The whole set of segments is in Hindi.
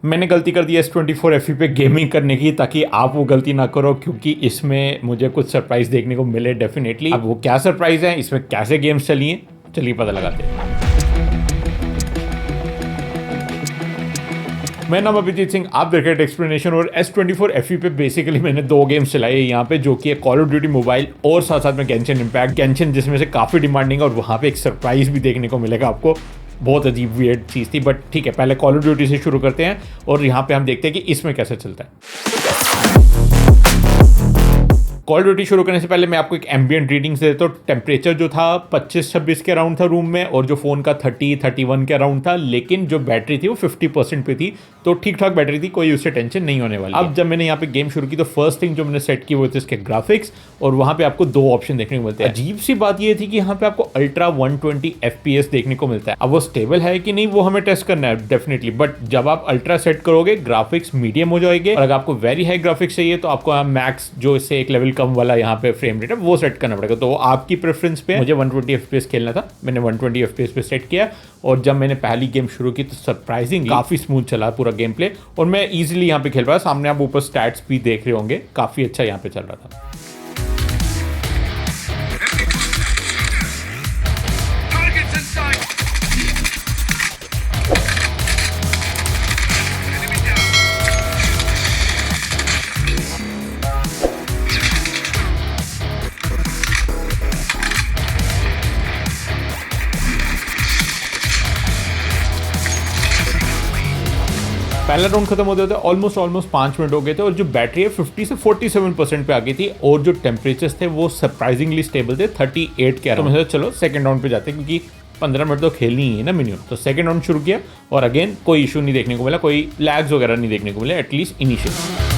मैंने गलती कर दी S24 FE पे गेमिंग करने की, ताकि आप वो गलती ना करो, क्योंकि इसमें मुझे कुछ सरप्राइज देखने को मिले डेफिनेटली। अब वो क्या सरप्राइज है, इसमें कैसे गेम्स चली हैं, चलिए पता लगाते हैं। मेरा नाम अभिजीत सिंह, आप देख रहे हैं एक्सप्लेनेशन। और S24 FE पे बेसिकली मैंने 2 गेम्स चलाए यहाँ पे, जो कि है कॉल ऑफ ड्यूटी मोबाइल और साथ साथ में गेंशिन इम्पैक्ट। गेंशिन जिसमें से काफ़ी डिमांडिंग है और वहाँ पे एक सरप्राइज भी देखने को मिलेगा आपको। बहुत अजीब वियर्ड चीज़ थी, बट ठीक है, पहले कॉल ऑफ ड्यूटी से शुरू करते हैं और यहाँ पे हम देखते हैं कि इसमें कैसे चलता है। कॉल ड्यूटी शुरू करने से पहले मैं आपको एक एम्बिएंट रीडिंग से देता हूँ। टेम्परेचर जो था 25-26 के अराउंड था रूम में, और जो फ़ोन का 30-31 के अराउंड था, लेकिन जो बैटरी थी वो 50% पे थी, तो ठीक ठाक बैटरी थी, कोई उससे टेंशन नहीं होने वाली। अब जब मैंने यहाँ पे गेम शुरू की तो फर्स्ट थिंग जो मैंने सेट की वो थे इसके ग्राफिक्स, और वहाँ पे आपको 2 ऑप्शन देखने को मिलते हैं। अजीब सी बात ये थी कि यहाँ पे आपको अल्ट्रा 120 FPS देखने को मिलता है। अब वो स्टेबल है कि नहीं वो हमें टेस्ट करना है डेफिनेटली, बट जब आप अल्ट्रा सेट करोगे ग्राफिक्स मीडियम हो जाएंगे, और अगर आपको वेरी हाई ग्राफिक्स चाहिए तो आपको मैक्स जो इससे एक लेवल कम वाला यहाँ पे फ्रेम रेट है वो सेट करना पड़ेगा। तो वो आपकी प्रेफरेंस पे। मुझे 120 FPS खेलना था, मैंने 120 FPS पे सेट किया, और जब मैंने पहली गेम शुरू की तो सरप्राइजिंग काफी स्मूथ चला पूरा गेम प्ले, और मैं इजीली यहाँ पे खेल पाया। सामने आप ऊपर स्टैट्स भी देख रहे होंगे, काफी अच्छा यहाँ पे चल रहा था। पहला राउंड खत्म होते होते ऑलमोस्ट 5 मिनट हो गए थे, और जो बैटरी है 50 से 47% पे आ गई थी, और जो टेम्परेचर्स थे वो सरप्राइजिंगली स्टेबल थे 38 के। तो मैं चलो सेकंड राउंड पे जाते हैं, क्योंकि 15 मिनट तो खेलनी ही है ना मिनिमम। तो सेकंड राउंड शुरू किया, और अगेन कोई इशू नहीं देखने को मिला, कोई लैग्स वगैरह नहीं देखने को मिला, एटलीस्ट इनिशियल।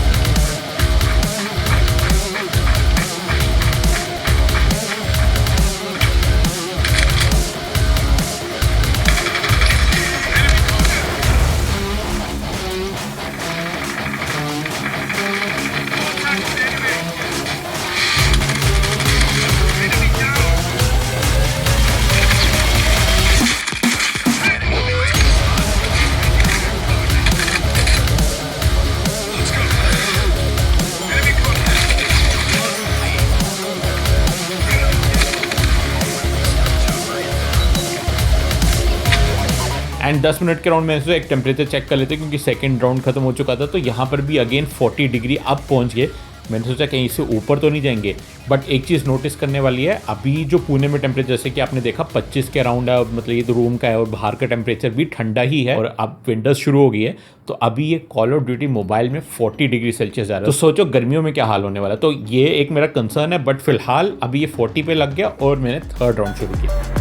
एंड 10 मिनट के राउंड में से एक टेम्परेचर चेक कर लेते, क्योंकि सेकंड राउंड खत्म हो चुका था। तो यहाँ पर भी अगेन 40 डिग्री अब पहुँच गए। मैंने सोचा कहीं इससे ऊपर तो नहीं जाएंगे, बट एक चीज़ नोटिस करने वाली है, अभी जो पुणे में टेम्परेचर जैसे कि आपने देखा 25 के अराउंड है, मतलब ये तो रूम का है, और बाहर का टेम्परेचर भी ठंडा ही है, और अब विंटर्स शुरू हो गई है। तो अभी ये कॉल ऑफ ड्यूटी मोबाइल में 40 डिग्री सेल्सियस आ रहा है। तो सोचो गर्मियों में क्या हाल होने वाला। तो ये एक मेरा कंसर्न है, बट फिलहाल अभी ये 40 पे लग गया, और मैंने थर्ड राउंड शुरू किया।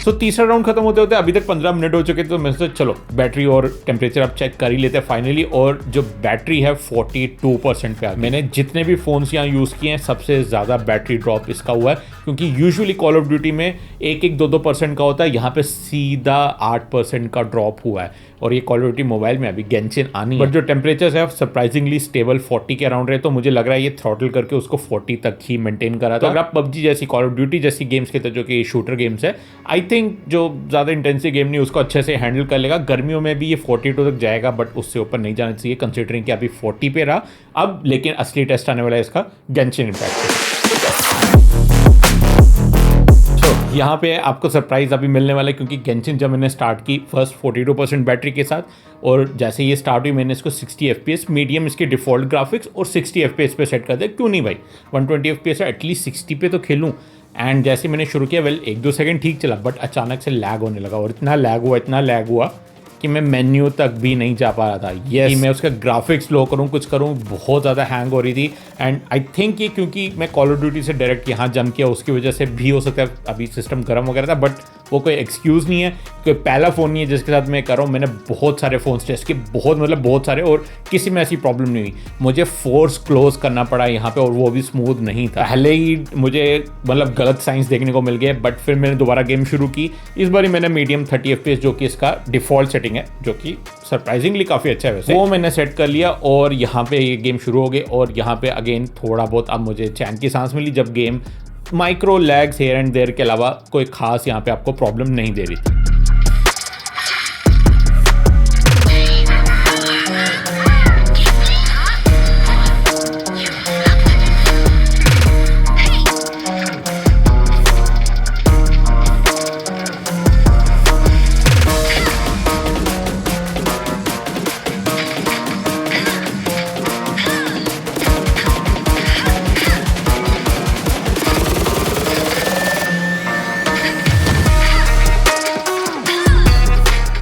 तो तीसरा राउंड खत्म होते होते अभी तक 15 मिनट हो चुके थे। तो मैं सोचा चलो बैटरी और टेम्परेचर अब चेक कर ही लेते हैं फाइनली, और जो बैटरी है 42% पे आ गई। मैंने जितने भी फोन्स यहाँ यूज़ किए हैं सबसे ज़्यादा बैटरी ड्रॉप इसका हुआ है, क्योंकि यूजुअली कॉल ऑफ ड्यूटी में 1-2% का होता है, यहाँ पे सीधा 8% का ड्रॉप हुआ है। और ये कॉल ऑफ ड्यूटी मोबाइल में अभी गेंशिन आनी है, बट जो टेम्परेचर है सरप्राइजिंगली स्टेबल 40 के अराउंड रहे। तो मुझे लग रहा है ये थ्रॉटल करके उसको 40 तक ही मेंटेन करा था। तो अगर आप पबजी जैसी, कॉल ऑफ ड्यूटी जैसी गेम्स खेलते जो कि शूटर गेम्स है, आई थिंक जो ज़्यादा इंटेंसिव गेम नहीं उसको अच्छे से हैंडल कर लेगा। गर्मियों में भी ये 42 तक जाएगा, बट उससे ऊपर नहीं जाना चाहिए, कंसिडरिंग कि अभी 40 पे रहा अब। लेकिन असली टेस्ट आने वाला है इसका गेंशिन इम्पैक्ट। यहाँ पे आपको सरप्राइज अभी मिलने वाला है, क्योंकि गेंशिन जब मैंने स्टार्ट की फर्स्ट 42% बैटरी के साथ, और जैसे ये स्टार्ट हुई मैंने इसको 60 FPS मीडियम इसके डिफ़ॉल्ट ग्राफिक्स और 60 FPS पे सेट कर दिया। क्यों नहीं भाई, 120 FPS है, एटलीस्ट 60 पे तो खेलूँ। एंड जैसे मैंने शुरू किया 1-2 सेकंड ठीक चला, बट अचानक से लैग होने लगा, और इतना लैग हुआ कि मैं मेन्यू तक भी नहीं जा पा रहा था। कि मैं उसका ग्राफिक्स लो करूँ कुछ करूँ, बहुत ज़्यादा हैंग हो रही थी। एंड आई थिंक ये क्योंकि मैं कॉल ऑफ ड्यूटी से डायरेक्ट यहाँ जंप किया उसकी वजह से भी हो सकता है, अभी सिस्टम गर्म वगैरह था, बट वो कोई एक्सक्यूज़ नहीं है, कोई पहला फ़ोन नहीं है जिसके साथ मैं कर रहा हूँ। मैंने बहुत सारे फ़ोन टेस्ट किए, बहुत सारे, और किसी में ऐसी प्रॉब्लम नहीं हुई। मुझे फोर्स क्लोज करना पड़ा यहाँ पे, और वो भी स्मूथ नहीं था। पहले ही मुझे मतलब गलत साइंस देखने को मिल गए, बट फिर मैंने दोबारा गेम शुरू की। इस बार मैंने मीडियम 30 FPS जो कि इसका डिफ़ॉल्ट सेटिंग है, जो कि सरप्राइजिंगली काफ़ी अच्छा है वैसे, वो मैंने सेट कर लिया और यहाँ पे ये गेम शुरू हो गई। और यहाँ पे अगेन थोड़ा बहुत अब मुझे चैन की सांस मिली जब game micro lags here and there के अलावा कोई खास यहाँ पे आपको प्रॉब्लम नहीं दे रही थी।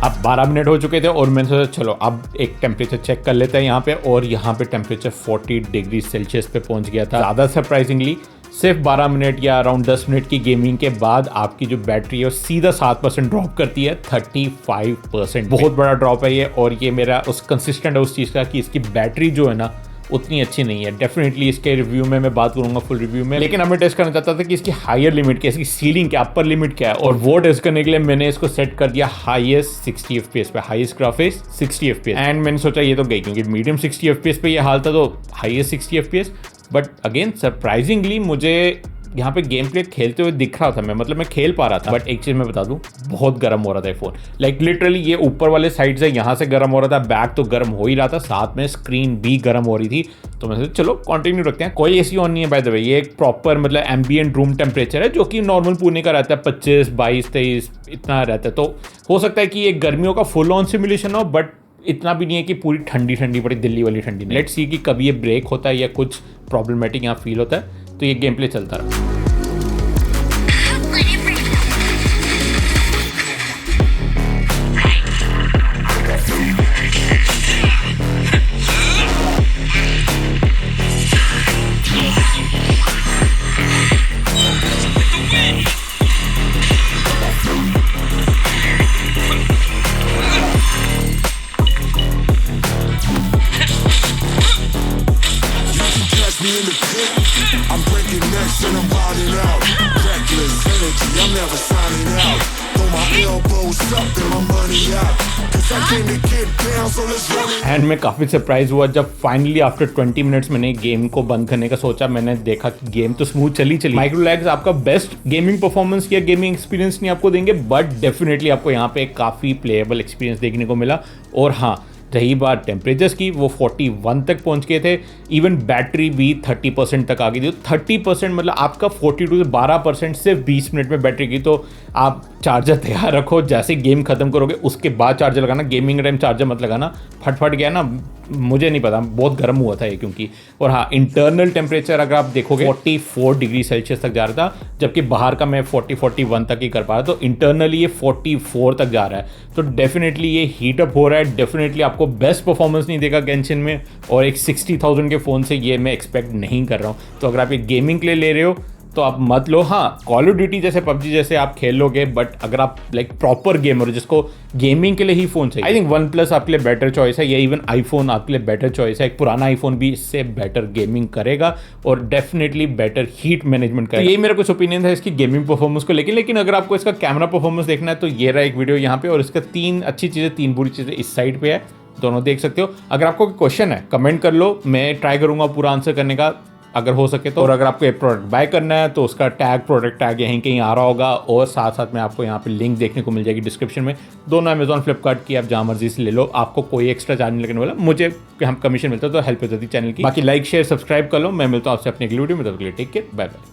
अब 12 मिनट हो चुके थे और मैंने सोचा चलो अब एक टेम्परेचर चेक कर लेते हैं यहाँ पे, और यहाँ पे टेम्परेचर 40 डिग्री सेल्सियस पे पहुँच गया था। ज़्यादा सरप्राइजिंगली सिर्फ 12 मिनट या अराउंड 10 मिनट की गेमिंग के बाद आपकी जो बैटरी है वो सीधा 7% ड्रॉप करती है 35%। बहुत बड़ा ड्रॉप है ये, और ये मेरा उस कंसिस्टेंट है उस चीज़ का कि इसकी बैटरी जो है ना उतनी अच्छी नहीं है। डेफिनेटली इसके रिव्यू में मैं बात करूंगा फुल रिव्यू में, लेकिन अब मैं टेस्ट करना चाहता था कि इसकी हायर लिमिट क्या है, इसकी सीलिंग क्या, अपर लिमिट क्या है, और वो टेस्ट करने के लिए मैंने इसको सेट कर दिया हाईएस्ट 60 FPS पे, हाईएस्ट ग्राफिक्स 60 FPS। एंड मैंने सोचा ये तो गई, क्योंकि मीडियम 60 FPS पे ये हाल था तो highest 60 FPS। But again surprisingly मुझे यहाँ पे गेम प्ले खेलते हुए दिख रहा था, मैं खेल पा रहा था। बट एक चीज़ मैं बता दूँ, बहुत गर्म हो रहा था ये फ़ोन। लाइक लिटरली ये ऊपर वाले साइड से यहाँ से गर्म हो रहा था, बैक तो गर्म हो ही रहा था, साथ में स्क्रीन भी गर्म हो रही थी। तो मैं सोचा चलो कंटिन्यू रखते हैं। कोई एसी ऑन नहीं है बाय द वे, ये एक प्रॉपर मतलब एम्बिएंट रूम टेम्परेचर है जो कि नॉर्मल पुणे का रहता है 25, 22, 23 इतना रहता है। तो हो सकता है कि ये गर्मियों का फुल ऑन सिमुलेशन हो, बट इतना भी नहीं है कि पूरी ठंडी ठंडी पड़ी दिल्ली वाली ठंडी नहीं। लेट्स सी कि कभी ये ब्रेक होता है या कुछ प्रॉब्लमेटिक यहाँ फील होता है, तो ये गेम प्ले चलता रहा। I'm breaking necks and I'm wilding out. Reckless energy, I'm never signing out. Throw my elbows up and my money out. Cause I came to get down, so let's run it. And मैं काफ़ी सरप्राइज हुआ जब फाइनली आफ्टर 20 मिनट्स मैंने गेम को बंद करने का सोचा। मैंने देखा कि गेम तो स्मूथ चली। माइक्रो लैग्स आपका बेस्ट गेमिंग परफॉर्मेंस या गेमिंग एक्सपीरियंस नहीं आपको देंगे, बट डेफिनेटली आपको यहाँ पे काफ़ी प्लेएबल एक्सपीरियंस देखने को मिला। और हाँ, रही बात टेम्परेचर्स की, वो 41 तक पहुंच गए थे। इवन बैटरी भी 30% तक आ गई थी। 30% मतलब आपका 42 से 12% सिर्फ 20 मिनट में बैटरी की। तो आप चार्जर तैयार रखो, जैसे गेम खत्म करोगे उसके बाद चार्जर लगाना, गेमिंग टाइम चार्जर मत लगाना। फट गया ना, मुझे नहीं पता, बहुत गर्म हुआ था ये क्योंकि। और हाँ, इंटरनल टेम्परेचर अगर आप देखोगे 44 डिग्री सेल्सियस तक जा रहा था, जबकि बाहर का मैं 41 तक ही कर पा रहा। तो इंटरनली ये 44 तक जा रहा है। तो डेफिनेटली ये हीटअप हो रहा है। डेफिनेटली आपको बेस्ट परफॉर्मेंस नहीं देगा गेंशिन में, और एक 60,000 के फ़ोन से ये मैं एक्सपेक्ट नहीं कर रहा हूँ। तो अगर आप ये गेमिंग के लिए ले रहे हो तो आप मत लो। हाँ, कॉल ऑफ ड्यूटी जैसे पबजी जैसे आप खेल लोगे, बट अगर आप लाइक प्रॉपर गेमर हो जिसको गेमिंग के लिए ही फ़ोन चाहिए, आई थिंक वन प्लस आपके लिए बेटर चॉइस है, या इवन आईफोन आपके लिए बेटर चॉइस है। एक पुराना आईफोन भी इससे बेटर गेमिंग करेगा और डेफिनेटली बेटर हीट मैनेजमेंट करेगा। तो यही मेरा कुछ ओपिनियन था इसकी गेमिंग परफॉर्मेंस को लेकिन अगर आपको इसका कैमरा परफॉर्मेंस देखना है तो ये रहा एक वीडियो यहाँ पे, और इसका 3 अच्छी चीज़ें 3 बुरी चीज़ें इस साइड पे है, दोनों देख सकते हो। अगर आपको कोई क्वेश्चन है कमेंट कर लो, मैं ट्राई करूँगा पूरा आंसर करने का अगर हो सके तो। और अगर आपको एक प्रोडक्ट बाय करना है तो उसका प्रोडक्ट टैग यहीं कहीं आ रहा होगा, और साथ साथ में आपको यहाँ पे लिंक देखने को मिल जाएगी डिस्क्रिप्शन में। दोनों अमेजॉन फ्लिपकार्ट की, आप जहाँ मर्जी से ले लो, आपको कोई एक्स्ट्रा चार्ज नहीं लगने वाला। मुझे हम कमीशन मिलता है तो हेल्प हो जाती है चैनल की। बाकी लाइक शेयर सब्सक्राइब कर लो। मैं मिलता हूँ आपसे अपनी अगली वीडियो में, तब तक के लिए टेक केयर, बाय बाय।